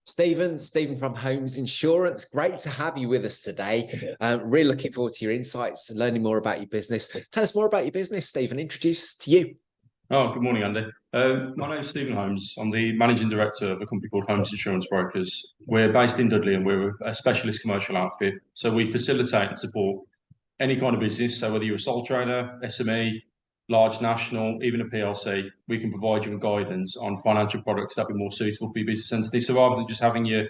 Stephen from Holmes Insurance. Great to have you with us today. Really looking forward to your insights and learning more about your business. Tell us more about your business, Stephen. Introduce us to you. Oh, good morning, Andy. My name is Stephen Holmes. I'm the managing director of a company called Holmes Insurance Brokers. We're based in Dudley and we're a specialist commercial outfit. So we facilitate and support any kind of business. So whether you're a sole trader, SME, large national, even a PLC, we can provide you with guidance on financial products that be more suitable for your business entity. So rather than just having your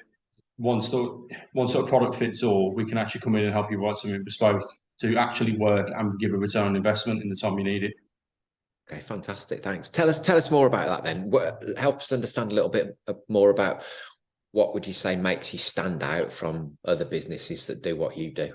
one sort of product fits all, we can actually come in and help you write something bespoke to actually work and give a return on investment in the time you need it. Okay, fantastic. Thanks. Tell us more about that then. Help us understand a little bit more about what would you say makes you stand out from other businesses that do what you do?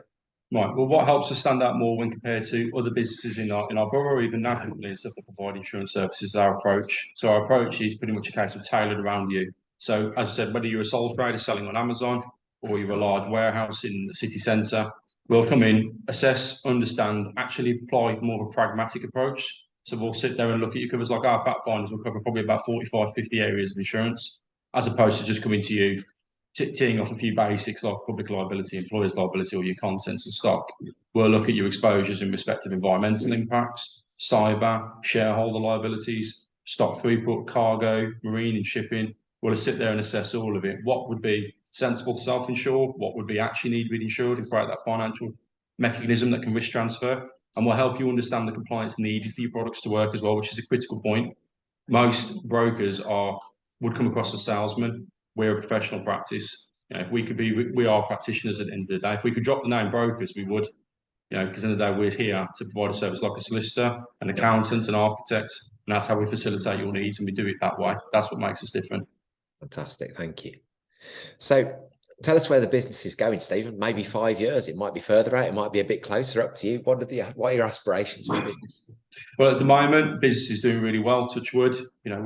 Right. Well, what helps us stand out more when compared to other businesses in our borough, or even nationally, and stuff that provide insurance services, is our approach. So our approach is pretty much a case of tailored around you. So as I said, whether you're a sole trader selling on Amazon or you're a large warehouse in the city centre, we'll come in, assess, understand, actually apply more of a pragmatic approach. So we'll sit there and look at your covers like our fact finders will cover probably about 45, 50 areas of insurance, as opposed to just coming to you teeing off a few basics like public liability, employer's liability, or your contents and stock. We'll look at your exposures in respect of environmental impacts, cyber, shareholder liabilities, stock throughput, cargo, marine and shipping. We'll sit there and assess all of it. What would be sensible to self-insure? What would be actually need to be insured and create that financial mechanism that can risk transfer? And we'll help you understand the compliance needed for your products to work as well, which is a critical point. Most brokers would come across as salesmen. We're a professional practice. If we could be, we are practitioners at the end of the day. If we could drop the name brokers, we would. Because in the day we're here to provide a service like a solicitor, an accountant, an architect, and that's how we facilitate your needs, and we do it that way. That's what makes us different. Fantastic, thank you. So tell us where the business is going, Stephen. Maybe 5 years. It might be further out. It might be a bit closer. Up to you. What are your aspirations for your business? Well, at the moment, business is doing really well. Touch wood. We're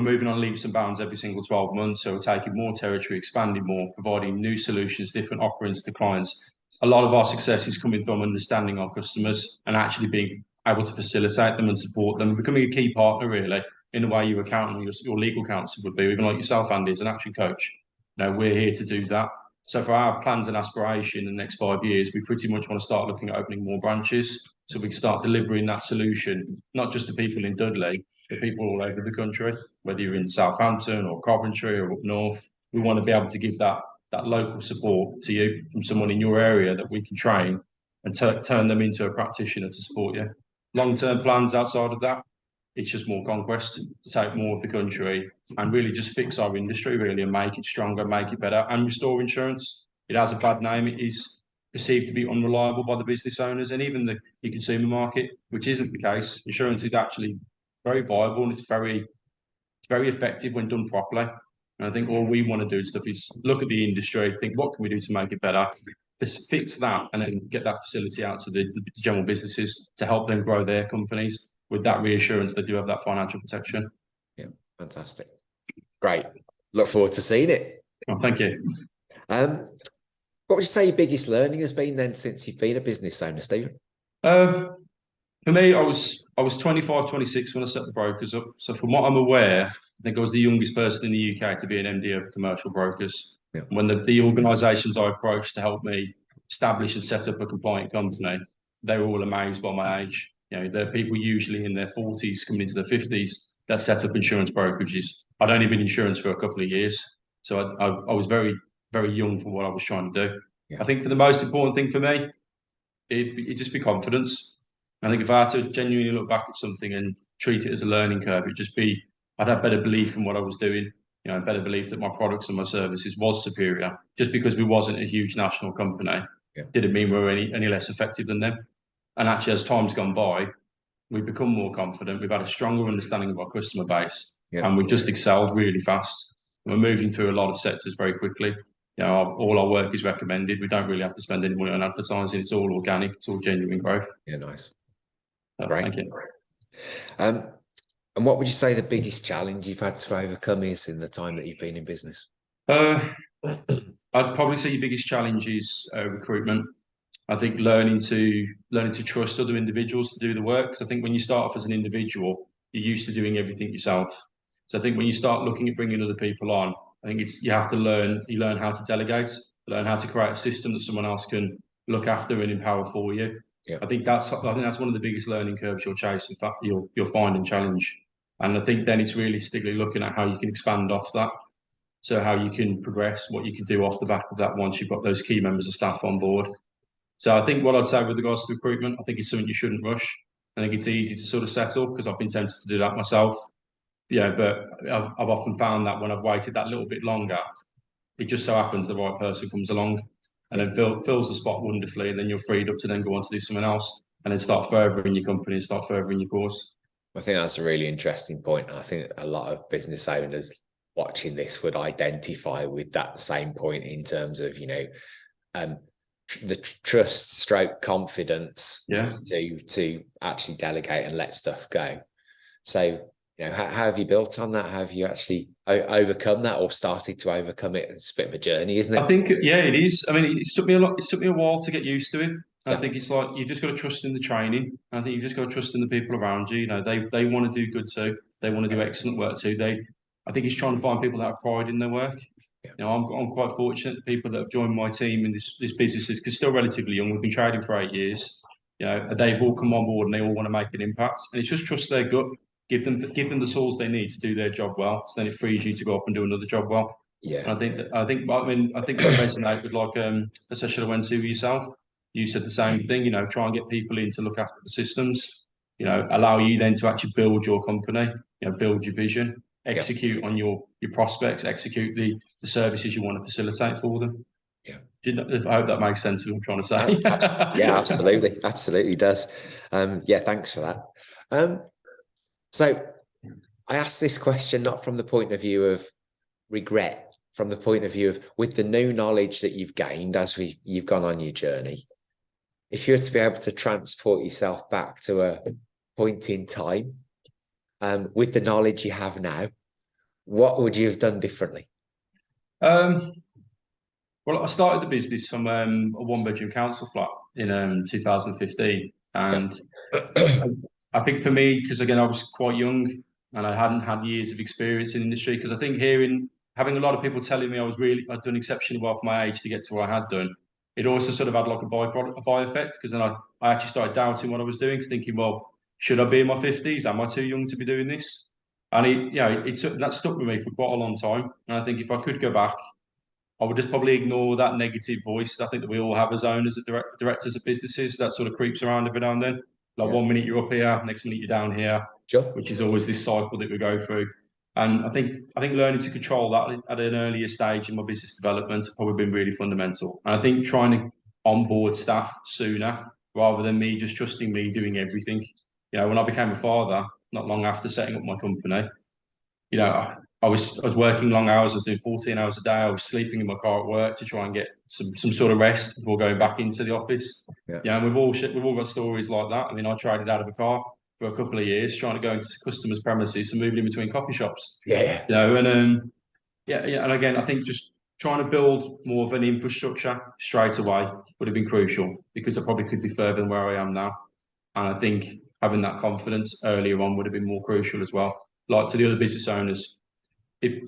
moving on leaps and bounds every single 12 months. So we're taking more territory, expanding more, providing new solutions, different offerings to clients. A lot of our success is coming from understanding our customers and actually being able to facilitate them and support them, becoming a key partner really in the way your accountant or your legal counsel would be, even like yourself, Andy, as an action coach. We're here to do that. So for our plans and aspiration in the next 5 years, we pretty much want to start looking at opening more branches so we can start delivering that solution, not just to people in Dudley, but people all over the country, whether you're in Southampton or Coventry or up north. We want to be able to give that local support to you from someone in your area that we can train and turn them into a practitioner to support you. Long-term plans outside of that, it's just more conquest, to take more of the country and really just fix our industry really and make it stronger, make it better, and restore insurance. It has a bad name. It is perceived to be unreliable by the business owners and even the consumer market, which isn't the case. Insurance is actually very viable and it's very effective when done properly. And I think all we want to do is look at the industry, think what can we do to make it better, fix that, and then get that facility out to the general businesses to help them grow their companies with that reassurance they do have that financial protection. Yeah, fantastic. Great. Look forward to seeing it. Oh, thank you. What would you say your biggest learning has been then since you've been a business owner, Stephen? For me, I was 25, 26 when I set the brokers up. So from what I'm aware, I think I was the youngest person in the UK to be an MD of commercial brokers. Yeah. When the organisations I approached to help me establish and set up a compliant company, they were all amazed by my age. There are people usually in their 40s coming into their 50s that set up insurance brokerages. I'd only been in insurance for a couple of years. So I was very, very young for what I was trying to do. Yeah. I think for the most important thing for me, it'd just be confidence. I think if I had to genuinely look back at something and treat it as a learning curve, I'd have better belief in what I was doing, better belief that my products and my services was superior. Just because we wasn't a huge national company, didn't mean we were any less effective than them. And actually, as time's gone by, we've become more confident. We've had a stronger understanding of our customer base, and we've just excelled really fast. We're moving through a lot of sectors very quickly. All our work is recommended. We don't really have to spend any money on advertising. It's all organic. It's all genuine growth. Yeah, nice. Great. Thank you. And what would you say the biggest challenge you've had to overcome is in the time that you've been in business? I'd probably say your biggest challenge is recruitment. I think learning to trust other individuals to do the work. Because I think when you start off as an individual, you're used to doing everything yourself. So I think when you start looking at bringing other people on, I think you have to learn. You learn how to delegate, learn how to create a system that someone else can look after and empower for you. Yeah. I think that's one of the biggest learning curves you'll chase. In fact, you'll find and challenge. And I think then it's realistically looking at how you can expand off that. So how you can progress, what you can do off the back of that once you've got those key members of staff on board. So I think what I'd say with regards to recruitment, I think it's something you shouldn't rush. I think it's easy to sort of settle because I've been tempted to do that myself. Yeah, but I've often found that when I've waited that little bit longer, it just so happens the right person comes along and then fills the spot wonderfully, and then you're freed up to then go on to do something else and then start furthering your company and start furthering your course. I think that's a really interesting point. I think a lot of business owners watching this would identify with that same point in terms of, the trust stroke confidence to actually delegate and let stuff go. So, how have you built on that? How have you actually overcome that or started to overcome it? It's a bit of a journey, isn't it? I think, yeah, it is. I mean, it took me a while to get used to it. Yeah. I think it's like you just got to trust in the training. I think you just got to trust in the people around you. They want to do good too. They want to do excellent work too. I think it's trying to find people that have pride in their work. Yeah. I'm quite fortunate. The people that have joined my team in this business is still relatively young. We've been trading for 8 years. They've all come on board and they all want to make an impact. And it's just trust their gut. Give them the tools they need to do their job well. So then it frees you to go up and do another job well. Yeah. And I think what resonate with like a session I went to yourself. You said the same thing. Try and get people in to look after the systems. Allow you then to actually build your company. Build your vision. Execute on your prospects. Execute the services you want to facilitate for them. Yeah. I hope that makes sense of what I'm trying to say. Yeah, absolutely does. Thanks for that. So I asked this question not from the point of view of regret, from the point of view of with the new knowledge that you've gained as you've gone on your journey. If you were to be able to transport yourself back to a point in time, with the knowledge you have now, what would you have done differently? Well, I started the business from a one-bedroom council flat in 2015, and I think for me, because again I was quite young and I hadn't had years of experience in the industry, because I think having a lot of people telling me I'd done exceptionally well for my age to get to where I had done, it also sort of had like a by effect, because then I actually started doubting what I was doing, thinking, well, should I be in my 50s? Am I too young to be doing this? And that stuck with me for quite a long time. And I think if I could go back, I would just probably ignore that negative voice I think that we all have as owners and directors of businesses that sort of creeps around every now and then. Like 1 minute you're up here, next minute you're down here, Sure. which is always this cycle that we go through. And I think learning to control that at an earlier stage in my business development has probably been really fundamental. And I think trying to onboard staff sooner rather than me just trusting me doing everything. When I became a father, not long after setting up my company, I was working long hours. I was doing 14 hours a day. I was sleeping in my car at work to try and get some sort of rest before going back into the office. Yeah. And we've all got stories like that. I mean, I traded out of a car for a couple of years trying to go into customers' premises and moving in between coffee shops. Yeah. And again, I think just trying to build more of an infrastructure straight away would have been crucial, because I probably could be further than where I am now. And I think having that confidence earlier on would have been more crucial as well. Like to the other business owners, if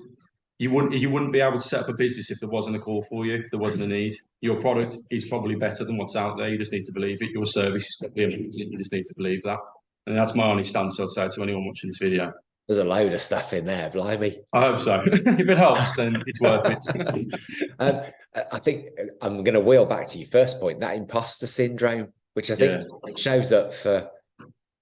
you wouldn't be able to set up a business if there wasn't a call for you, if there wasn't a need. Your product is probably better than what's out there. You just need to believe it. Your service is probably amazing. You just need to believe that. And that's my only stance I'd say to anyone watching this video. There's a load of stuff in there, blimey. I hope so. If it helps, then it's worth it. I think I'm going to wheel back to your first point, that imposter syndrome, which I think shows up for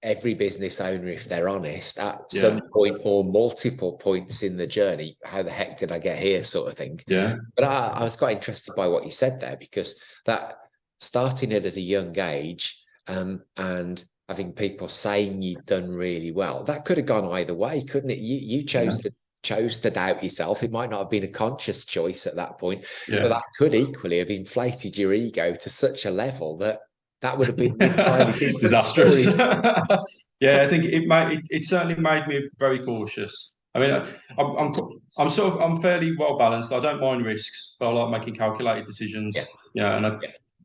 every business owner, if they're honest, at some point or multiple points in the journey. How the heck did I get here, sort of thing. Yeah. But I was quite interested by what you said there, because that starting it at a young age, and having people saying you've done really well, that could have gone either way, couldn't it? You chose to doubt yourself. It might not have been a conscious choice at that point, but that could equally have inflated your ego to such a level that would have been entirely different. Disastrous. I think it certainly made me very cautious. I mean, I'm fairly well balanced. I don't mind risks, but I like making calculated decisions.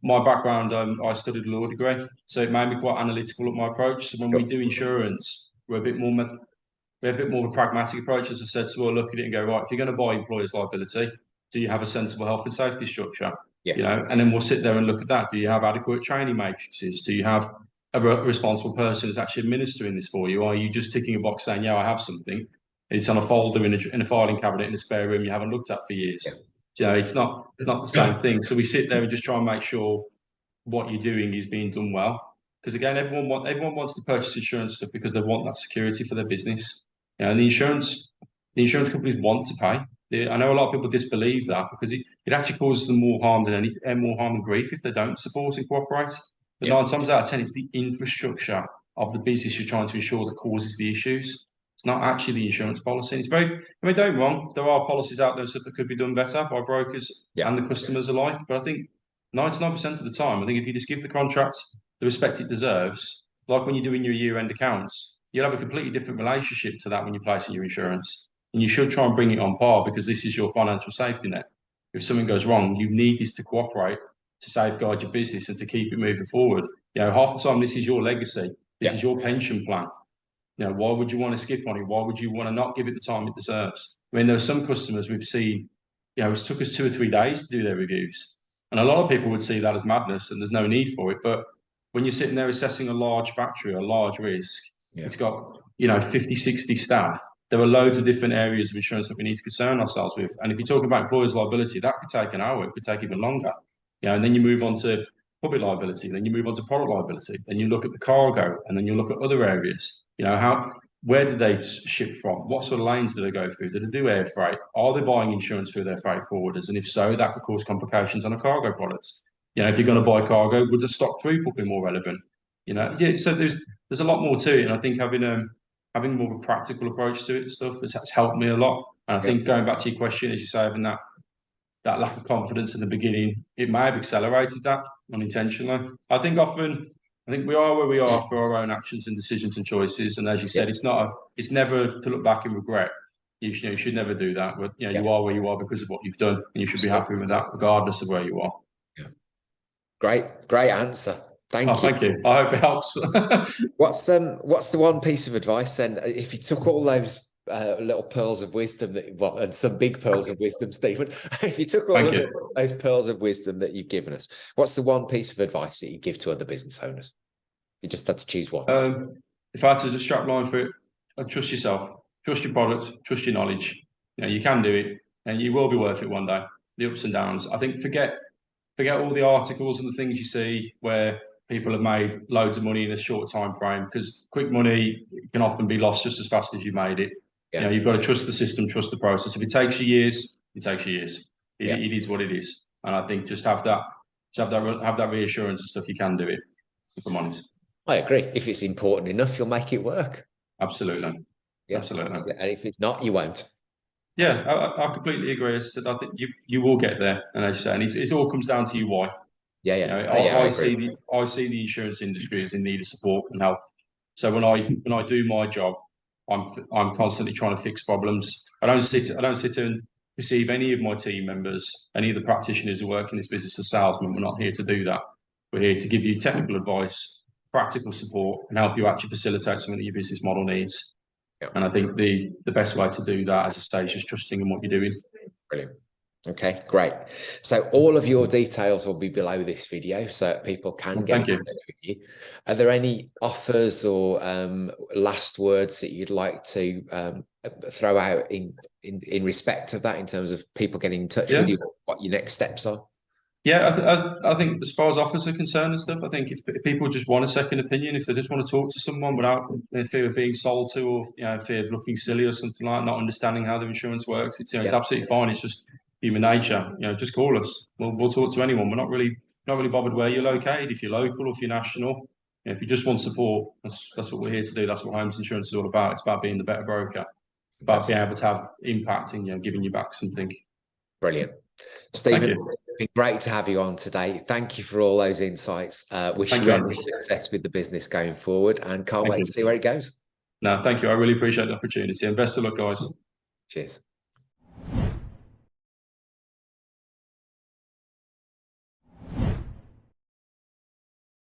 My background, I studied a law degree, so it made me quite analytical at my approach. So when we do insurance, we're a bit more We have a bit more of a pragmatic approach, as I said. So we'll look at it and go, right, if you're going to buy employers' liability, do you have a sensible health and safety structure? Yes. And then we'll sit there and look at that. Do you have adequate training matrices? Do you have a responsible person who's actually administering this for you? Or are you just ticking a box saying, yeah, I have something, and it's on a folder in a filing cabinet in a spare room you haven't looked at for years? Yeah. It's not the same thing. So we sit there and just try and make sure what you're doing is being done well. Because again, everyone wants to purchase insurance stuff because they want that security for their business. And the insurance companies want to pay. I know a lot of people disbelieve that because it actually causes them more harm than grief if they don't support and cooperate. But 9 times out of 10, it's the infrastructure of the business you're trying to ensure that causes the issues. It's not actually the insurance policy. It's very, don't get me wrong, there are policies out there stuff that could be done better by brokers and the customers alike. But I think 99% of the time, I think if you just give the contract the respect it deserves, like when you're doing your year-end accounts, you'll have a completely different relationship to that when you're placing your insurance. And you should try and bring it on par because this is your financial safety net. If something goes wrong, you need this to cooperate to safeguard your business and to keep it moving forward. Half the time, this is your legacy. This is your pension plan. Why would you want to skip on it? Why would you want to not give it the time it deserves? I mean, there are some customers we've seen, it took us 2 or 3 days to do their reviews. And a lot of people would see that as madness and there's no need for it. But when you're sitting there assessing a large factory, a large risk, it's got, 50, 60 staff. There are loads of different areas of insurance that we need to concern ourselves with. And if you talk about employers' liability, that could take an hour, it could take even longer. And then you move on to public liability, then you move on to product liability, then you look at the cargo, and then you look at other areas. Where did they ship from? What sort of lanes do they go through? Do they do air freight? Are they buying insurance through their freight forwarders? And if so, that could cause complications on a cargo product. If you're going to buy cargo, would the stock throughput be more relevant? So there's a lot more to it, and I think having more of a practical approach to it and stuff has helped me a lot. And I think going back to your question, as you say, having that lack of confidence in the beginning, it may have accelerated that unintentionally. I think we are where we are for our own actions and decisions and choices. And as you said, it's never to look back and regret. You should never do that. But you are where you are because of what you've done, and you should be happy with that, regardless of where you are. Great answer. Thank you. Thank you. I hope it helps. What's the one piece of advice then? If you took all those little pearls of wisdom and some big pearls of wisdom, Stephen, if you took all of those pearls of wisdom that you've given us, what's the one piece of advice that you give to other business owners? You just had to choose one. If I had to just strap line for it, trust yourself, trust your product, trust your knowledge. You can do it, and you will be worth it one day. The ups and downs. I think forget all the articles and the things you see where people have made loads of money in a short time frame, because quick money can often be lost just as fast as you made it. You've got to trust the system, trust the process. If it takes you years, it takes you years. It is what it is. And I think just have that reassurance and stuff. You can do it, if I'm honest. I agree. If it's important enough, you'll make it work. Absolutely. Absolutely. And if it's not, you won't. Yeah, I completely agree. I think you will get there. And as you say, and it all comes down to your why. I see the insurance industry as in need of support and help. So when I do my job, I'm constantly trying to fix problems. I don't sit and receive any of my team members, any of the practitioners who work in this business as salesmen. We're not here to do that. We're here to give you technical advice, practical support, and help you actually facilitate something that your business model needs. And I think the best way to do that, as I say, is just trusting in what you're doing. Brilliant. Okay, great. So all of your details will be below this video so people can get in contact with you. Are there any offers or last words that you'd like to throw out in respect of that, in terms of people getting in touch with you, what your next steps are? Yeah, I think as far as offers are concerned and stuff, I think if people just want a second opinion, if they just want to talk to someone without fear of being sold to, or fear of looking silly or something like that, not understanding how the insurance works, it's absolutely fine. It's just human nature. Just call us. We'll talk to anyone. We're not really bothered where you're located. If you're local or if you're national, if you just want support, that's what we're here to do. That's what Holmes Insurance is all about. It's about being the better broker, about being able to have impact and giving you back something. Brilliant. Stephen, it's been great to have you on today. Thank you for all those insights. Wish you every success with the business going forward, and can't wait to see where it goes. No, thank you. I really appreciate the opportunity, and best of luck, guys. Cheers.